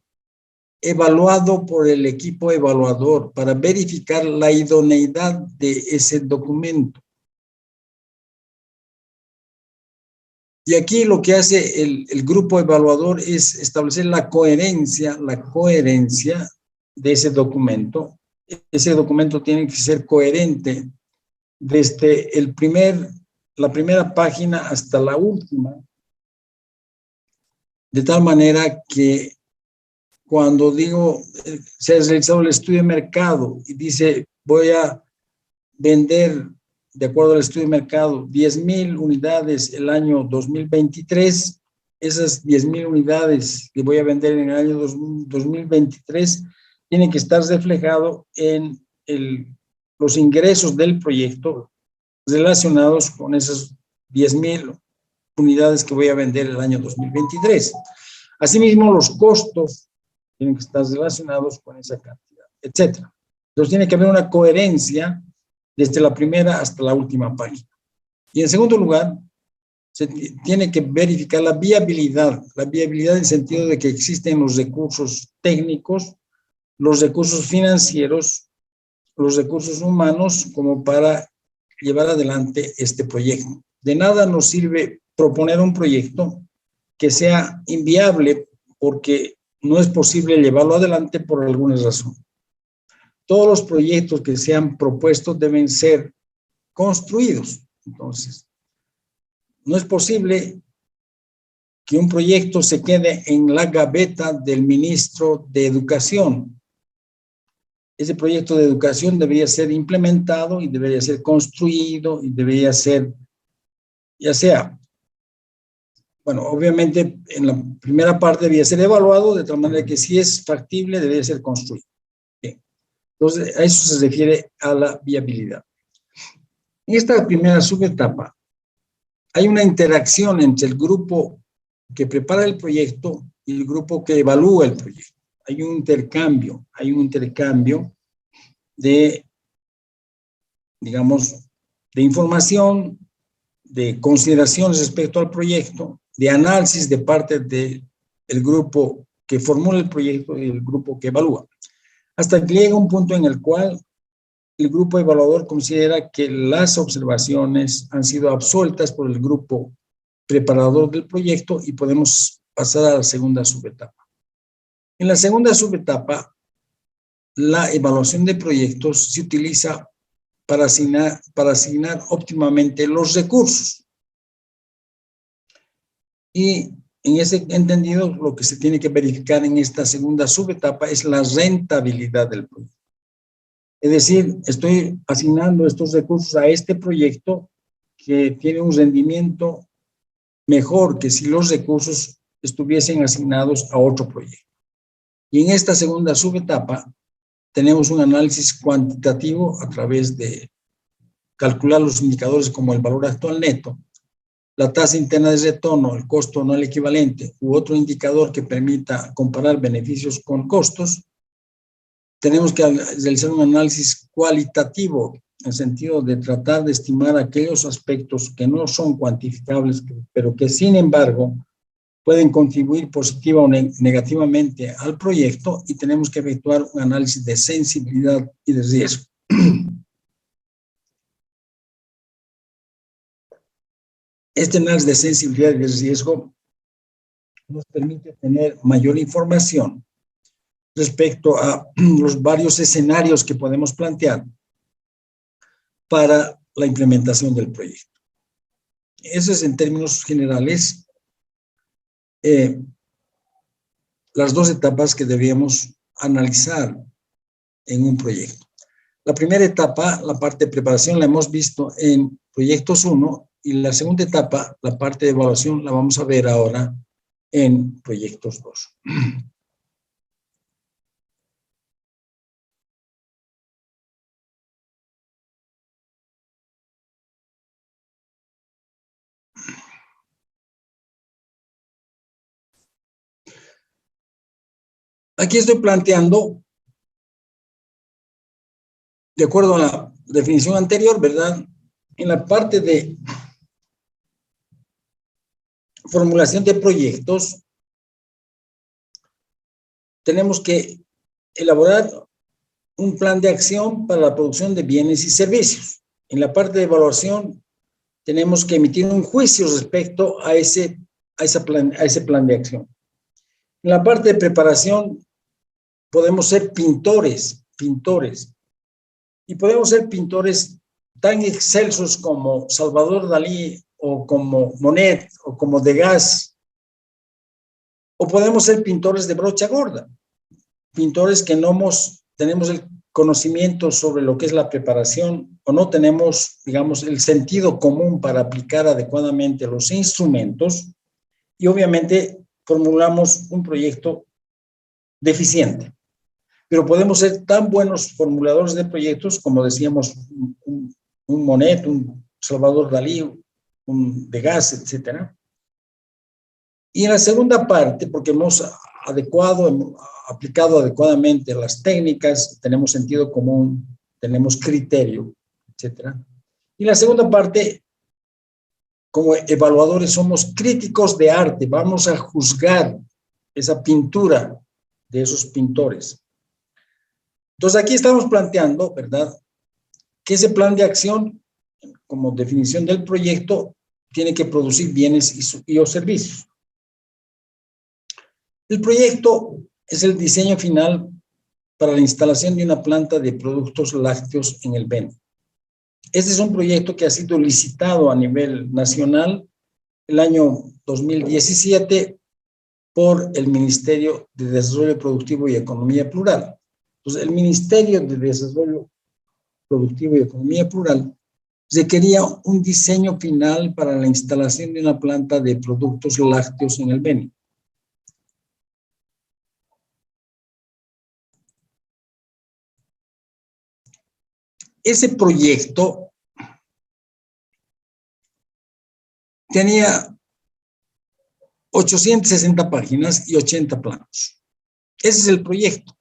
Speaker 1: evaluado por el equipo evaluador para verificar la idoneidad de ese documento. Y aquí lo que hace el grupo evaluador es establecer la coherencia de ese documento. Ese documento tiene que ser coherente desde la primera página hasta la última, de tal manera que cuando digo se ha realizado el estudio de mercado y dice voy a vender, de acuerdo al estudio de mercado, 10,000 unidades el año 2023, esas 10,000 unidades que voy a vender en el año 2023 tienen que estar reflejado en los ingresos del proyecto relacionados con esas 10,000 unidades que voy a vender el año 2023. Asimismo, los costos tienen que estar relacionados con esa cantidad, etcétera. Entonces, tiene que haber una coherencia desde la primera hasta la última página. Y en segundo lugar, se tiene que verificar la viabilidad en el sentido de que existen los recursos técnicos, los recursos financieros, los recursos humanos como para llevar adelante este proyecto. De nada nos sirve proponer un proyecto que sea inviable porque no es posible llevarlo adelante por alguna razón. Todos los proyectos que se han propuesto deben ser construidos. Entonces, no es posible que un proyecto se quede en la gaveta del ministro de Educación. Ese proyecto de educación debería ser implementado y debería ser construido y debería ser, ya sea, bueno, obviamente en la primera parte debería ser evaluado de tal manera que si es factible debería ser construido. Bien. Entonces, a eso se refiere a la viabilidad. En esta primera subetapa hay una interacción entre el grupo que prepara el proyecto y el grupo que evalúa el proyecto. Hay un intercambio de, digamos, de información, de consideraciones respecto al proyecto, de análisis de parte del grupo que formula el proyecto y el grupo que evalúa. Hasta que llega un punto en el cual el grupo evaluador considera que las observaciones han sido absueltas por el grupo preparador del proyecto y podemos pasar a la segunda subetapa. En la segunda subetapa, la evaluación de proyectos se utiliza para asignar óptimamente los recursos. Y en ese entendido, lo que se tiene que verificar en esta segunda subetapa es la rentabilidad del proyecto. Es decir, estoy asignando estos recursos a este proyecto que tiene un rendimiento mejor que si los recursos estuviesen asignados a otro proyecto. Y en esta segunda subetapa tenemos un análisis cuantitativo a través de calcular los indicadores como el valor actual neto, la tasa interna de retorno, el costo anual equivalente u otro indicador que permita comparar beneficios con costos. Tenemos que realizar un análisis cualitativo en el sentido de tratar de estimar aquellos aspectos que no son cuantificables, pero que sin embargo pueden contribuir positiva o negativamente al proyecto, y tenemos que efectuar un análisis de sensibilidad y de riesgo. Este análisis de sensibilidad y de riesgo nos permite tener mayor información respecto a los varios escenarios que podemos plantear para la implementación del proyecto. Eso es en términos generales las dos etapas que debemos analizar en un proyecto. La primera etapa, la parte de preparación, la hemos visto en proyectos 1, y la segunda etapa, la parte de evaluación, la vamos a ver ahora en proyectos 2. Aquí estoy planteando, de acuerdo a la definición anterior, ¿verdad? En la parte de formulación de proyectos, tenemos que elaborar un plan de acción para la producción de bienes y servicios. En la parte de evaluación, tenemos que emitir un juicio respecto a ese plan de acción. En la parte de preparación podemos ser pintores, y podemos ser pintores tan excelsos como Salvador Dalí o como Monet o como Degas, o podemos ser pintores de brocha gorda, pintores que no tenemos el conocimiento sobre lo que es la preparación o no tenemos, digamos, el sentido común para aplicar adecuadamente los instrumentos y obviamente formulamos un proyecto deficiente. Pero podemos ser tan buenos formuladores de proyectos como decíamos un Monet, un Salvador Dalí, un Degas, etcétera. Y en la segunda parte, porque hemos aplicado adecuadamente las técnicas, tenemos sentido común, tenemos criterio, etcétera. Y la segunda parte, como evaluadores somos críticos de arte, vamos a juzgar esa pintura de esos pintores. Entonces aquí estamos planteando, ¿verdad?, que ese plan de acción, como definición del proyecto, tiene que producir bienes y o servicios. El proyecto es el diseño final para la instalación de una planta de productos lácteos en el Beni. Este es un proyecto que ha sido licitado a nivel nacional el año 2017 por el Ministerio de Desarrollo Productivo y Economía Plural. Entonces, el Ministerio de Desarrollo Productivo y Economía Plural requería un diseño final para la instalación de una planta de productos lácteos en el Beni. Ese proyecto tenía 860 páginas y 80 planos. Ese es el proyecto.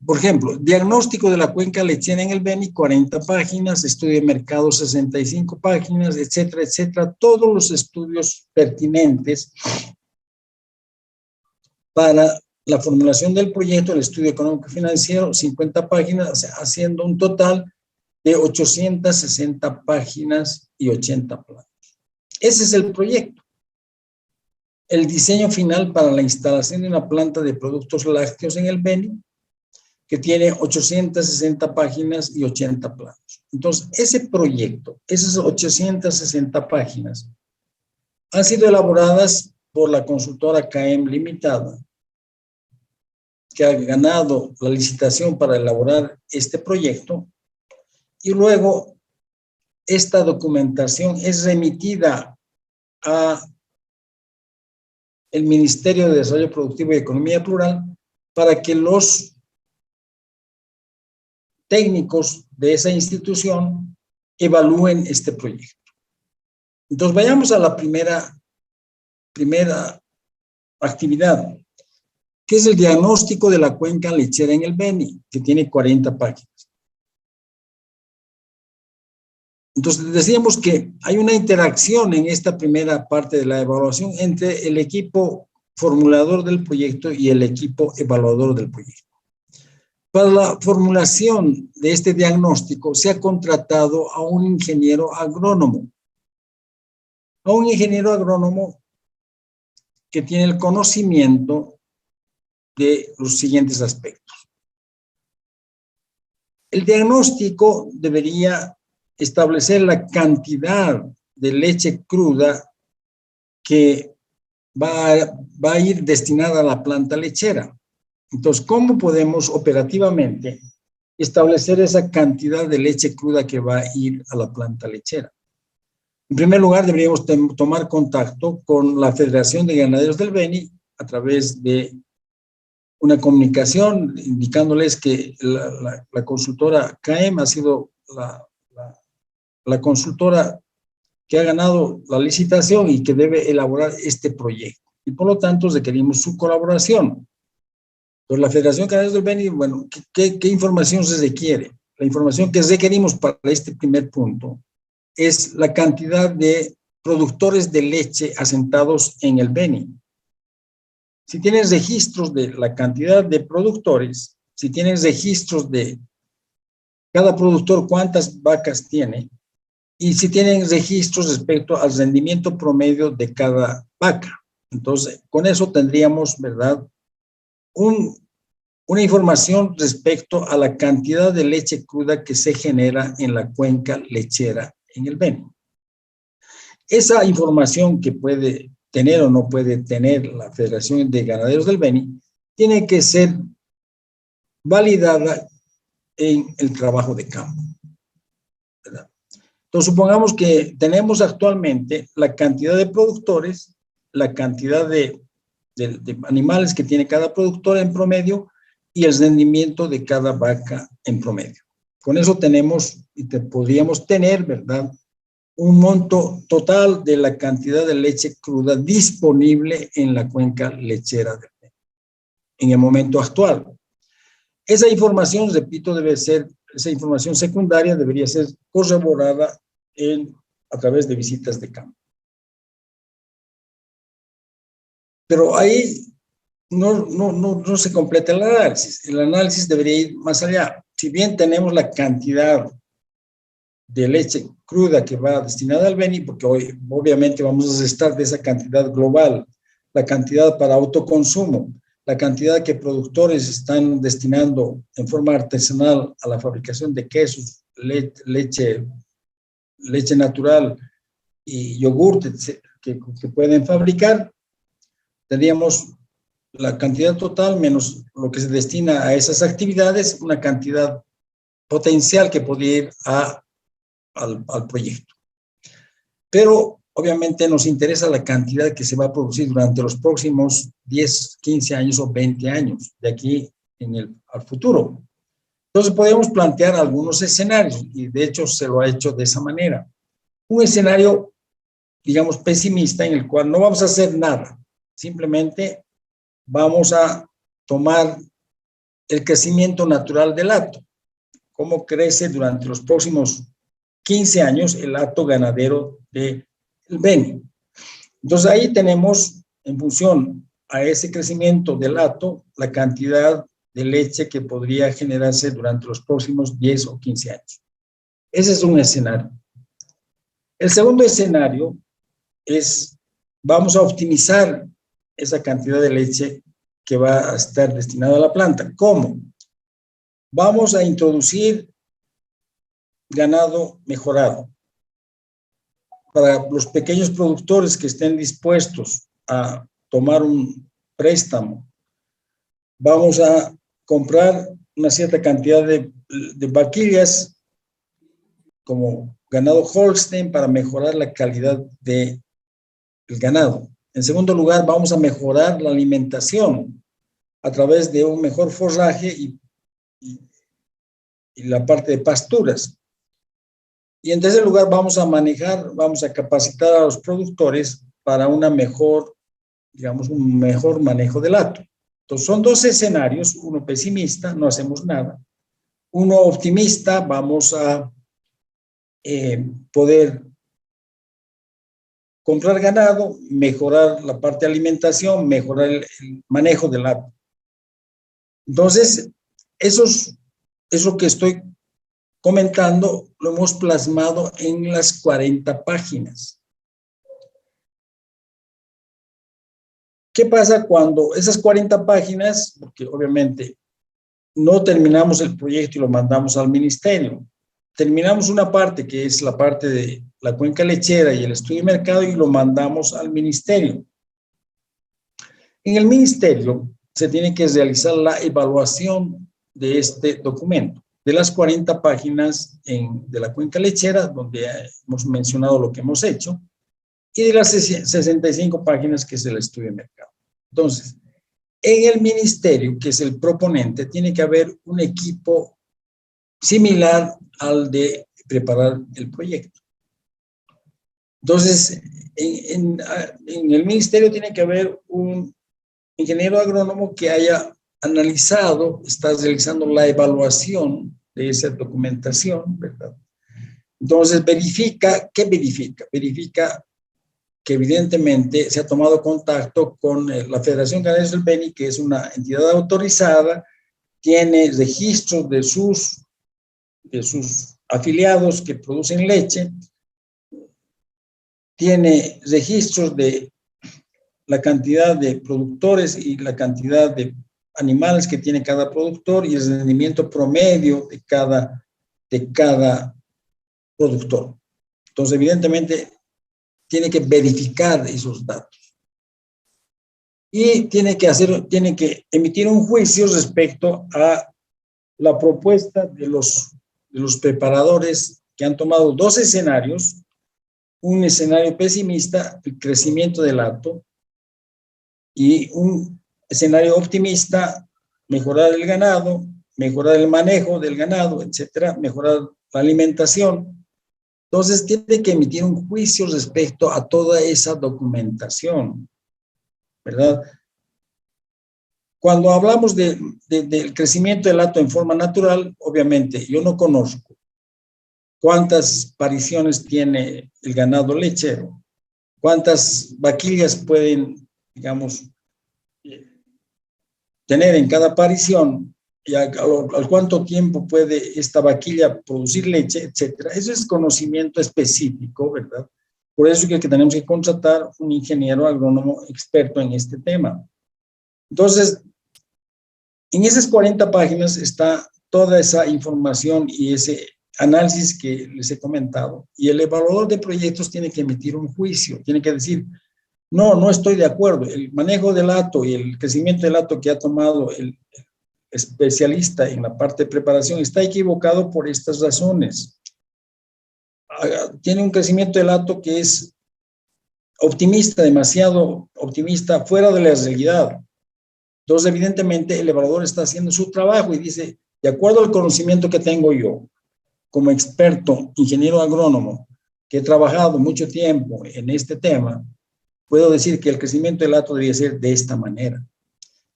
Speaker 1: Por ejemplo, diagnóstico de la cuenca lechera en el Beni, 40 páginas, estudio de mercado, 65 páginas, etcétera, etcétera. Todos los estudios pertinentes para la formulación del proyecto, el estudio económico financiero, 50 páginas, haciendo un total de 860 páginas y 80 planos. Ese es el proyecto. El diseño final para la instalación de una planta de productos lácteos en el Beni, que tiene 860 páginas y 80 planos. Entonces, ese proyecto, esas 860 páginas, han sido elaboradas por la consultora CAEM Limitada, que ha ganado la licitación para elaborar este proyecto, y luego esta documentación es remitida a el Ministerio de Desarrollo Productivo y Economía Plural para que los técnicos de esa institución evalúen este proyecto. Entonces, vayamos a la primera actividad, que es el diagnóstico de la cuenca lechera en el Beni, que tiene 40 páginas. Entonces, decíamos que hay una interacción en esta primera parte de la evaluación entre el equipo formulador del proyecto y el equipo evaluador del proyecto. Para la formulación de este diagnóstico se ha contratado a un ingeniero agrónomo. A un ingeniero agrónomo que tiene el conocimiento de los siguientes aspectos. El diagnóstico debería establecer la cantidad de leche cruda que va a ir destinada a la planta lechera. Entonces, ¿cómo podemos operativamente establecer esa cantidad de leche cruda que va a ir a la planta lechera? En primer lugar, deberíamos tomar contacto con la Federación de Ganaderos del Beni a través de una comunicación indicándoles que la consultora CAEM ha sido la consultora que ha ganado la licitación y que debe elaborar este proyecto. Y por lo tanto, requerimos su colaboración. Entonces, la Federación de Ganaderos del Beni, bueno, ¿qué información se requiere? La información que requerimos para este primer punto es la cantidad de productores de leche asentados en el Beni. Si tienes registros de la cantidad de productores, si tienes registros de cada productor cuántas vacas tiene, y si tienen registros respecto al rendimiento promedio de cada vaca. Entonces, con eso tendríamos, ¿verdad?, una información respecto a la cantidad de leche cruda que se genera en la cuenca lechera en el Beni. Esa información que puede tener o no puede tener la Federación de Ganaderos del Beni tiene que ser validada en el trabajo de campo, ¿verdad? Entonces, supongamos que tenemos actualmente la cantidad de productores, la cantidad de animales que tiene cada productor en promedio y el rendimiento de cada vaca en promedio. Con eso tenemos y podríamos tener, ¿verdad?, un monto total de la cantidad de leche cruda disponible en la cuenca lechera del Beni en el momento actual. Esa información, repito, esa información secundaria debería ser corroborada a través de visitas de campo. Pero ahí no se completa el análisis. El análisis debería ir más allá. Si bien tenemos la cantidad de leche cruda que va destinada al Beni, porque hoy obviamente vamos a restar de esa cantidad global, la cantidad para autoconsumo, la cantidad que productores están destinando en forma artesanal a la fabricación de quesos, leche natural y yogur que pueden fabricar, tendríamos la cantidad total menos lo que se destina a esas actividades, una cantidad potencial que podría ir al proyecto. Pero obviamente nos interesa la cantidad que se va a producir durante los próximos 10, 15 años o 20 años de aquí al futuro. Entonces podemos plantear algunos escenarios y de hecho se lo ha hecho de esa manera. Un escenario, digamos, pesimista en el cual no vamos a hacer nada, simplemente vamos a tomar el crecimiento natural del hato, cómo crece durante los próximos 15 años el hato ganadero del Beni. Entonces ahí tenemos, en función a ese crecimiento del hato, la cantidad de leche que podría generarse durante los próximos 10 o 15 años. Ese es un escenario. El segundo escenario es, vamos a optimizar esa cantidad de leche que va a estar destinada a la planta. ¿Cómo? Vamos a introducir ganado mejorado. Para los pequeños productores que estén dispuestos a tomar un préstamo, vamos a comprar una cierta cantidad de vaquillas como ganado Holstein para mejorar la calidad del ganado. En segundo lugar, vamos a mejorar la alimentación a través de un mejor forraje y la parte de pasturas. Y en tercer lugar, vamos a capacitar a los productores para un mejor manejo del hato. Entonces, son dos escenarios, uno pesimista, no hacemos nada, uno optimista, vamos a poder comprar ganado, mejorar la parte de alimentación, mejorar el manejo del hato. Entonces, eso que estoy comentando lo hemos plasmado en las 40 páginas. ¿Qué pasa cuando esas 40 páginas, porque obviamente no terminamos el proyecto y lo mandamos al ministerio, terminamos una parte que es la parte de la cuenca lechera y el estudio de mercado y lo mandamos al ministerio? En el ministerio se tiene que realizar la evaluación de este documento, de las 40 páginas de la cuenca lechera, donde hemos mencionado lo que hemos hecho, y de las 65 páginas que es el estudio de mercado. Entonces, en el ministerio, que es el proponente, tiene que haber un equipo similar al de preparar el proyecto. Entonces, en el ministerio tiene que haber un ingeniero agrónomo que haya analizado, está realizando la evaluación de esa documentación, ¿verdad? Entonces, ¿qué verifica? Verifica que evidentemente se ha tomado contacto con la Federación Ganaderos del Beni, que es una entidad autorizada, tiene registros de sus afiliados que producen leche, tiene registros de la cantidad de productores y la cantidad de animales que tiene cada productor y el rendimiento promedio de cada productor. Entonces, evidentemente, tiene que verificar esos datos. Y tiene que emitir un juicio respecto a la propuesta de los preparadores que han tomado dos escenarios. Un escenario pesimista, el crecimiento del hato, y un escenario optimista, mejorar el ganado, mejorar el manejo del ganado, etcétera, mejorar la alimentación. Entonces, tiene que emitir un juicio respecto a toda esa documentación, ¿verdad? Cuando hablamos del crecimiento del hato en forma natural, obviamente, yo no conozco cuántas pariciones tiene el ganado lechero, cuántas vaquillas pueden, digamos, tener en cada parición, y al cuánto tiempo puede esta vaquilla producir leche, etcétera. Eso es conocimiento específico, ¿verdad? Por eso es que tenemos que contratar un ingeniero agrónomo experto en este tema. Entonces, en esas 40 páginas está toda esa información y ese análisis que les he comentado. Y el evaluador de proyectos tiene que emitir un juicio, tiene que decir, no estoy de acuerdo. El manejo del hato y el crecimiento del hato que ha tomado el especialista en la parte de preparación está equivocado por estas razones. Tiene un crecimiento del hato que es optimista, demasiado optimista, fuera de la realidad. Entonces, evidentemente, el evaluador está haciendo su trabajo y dice, de acuerdo al conocimiento que tengo yo, como experto, ingeniero agrónomo, que he trabajado mucho tiempo en este tema, puedo decir que el crecimiento del hato debería ser de esta manera.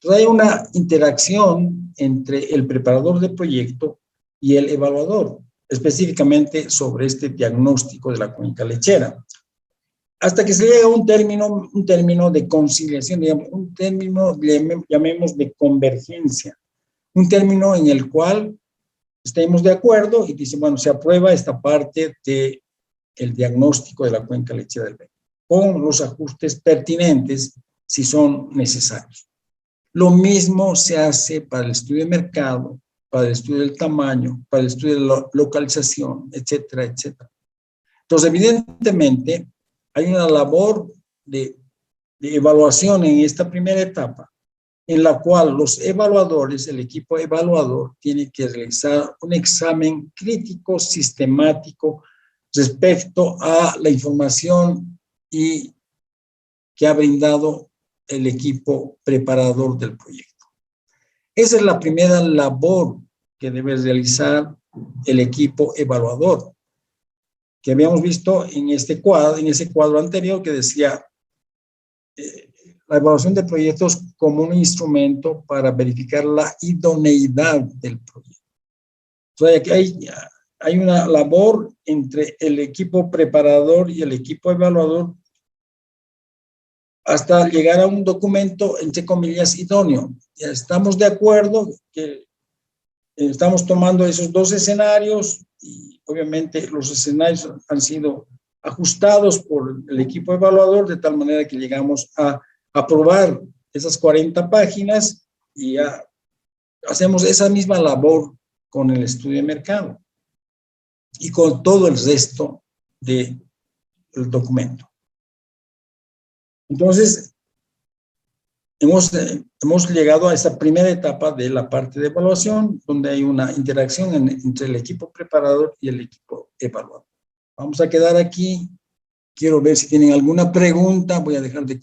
Speaker 1: Entonces, hay una interacción entre el preparador de proyecto y el evaluador, específicamente sobre este diagnóstico de la cuenca lechera. Hasta que se llega a un término de conciliación, digamos, un término, llamemos, de convergencia, un término en el cual estemos de acuerdo y dice, bueno, se aprueba esta parte del diagnóstico de la cuenca lechera del Beco, con los ajustes pertinentes si son necesarios. Lo mismo se hace para el estudio de mercado, para el estudio del tamaño, para el estudio de la localización, etcétera, etcétera. Entonces, evidentemente, hay una labor de evaluación en esta primera etapa, en la cual los evaluadores, el equipo evaluador, tiene que realizar un examen crítico, sistemático, respecto a la información que ha brindado el equipo preparador del proyecto. Esa es la primera labor que debe realizar el equipo evaluador, que habíamos visto en ese cuadro anterior que decía la evaluación de proyectos como un instrumento para verificar la idoneidad del proyecto. Entonces, aquí hay una labor entre el equipo preparador y el equipo evaluador hasta llegar a un documento, entre comillas, idóneo. Ya estamos de acuerdo que estamos tomando esos dos escenarios y obviamente los escenarios han sido ajustados por el equipo evaluador de tal manera que llegamos a aprobar esas 40 páginas y ya hacemos esa misma labor con el estudio de mercado y con todo el resto del documento. Entonces, hemos llegado a esa primera etapa de la parte de evaluación, donde hay una interacción entre el equipo preparador y el equipo evaluador. Vamos a quedar aquí. Quiero ver si tienen alguna pregunta. Voy a dejar de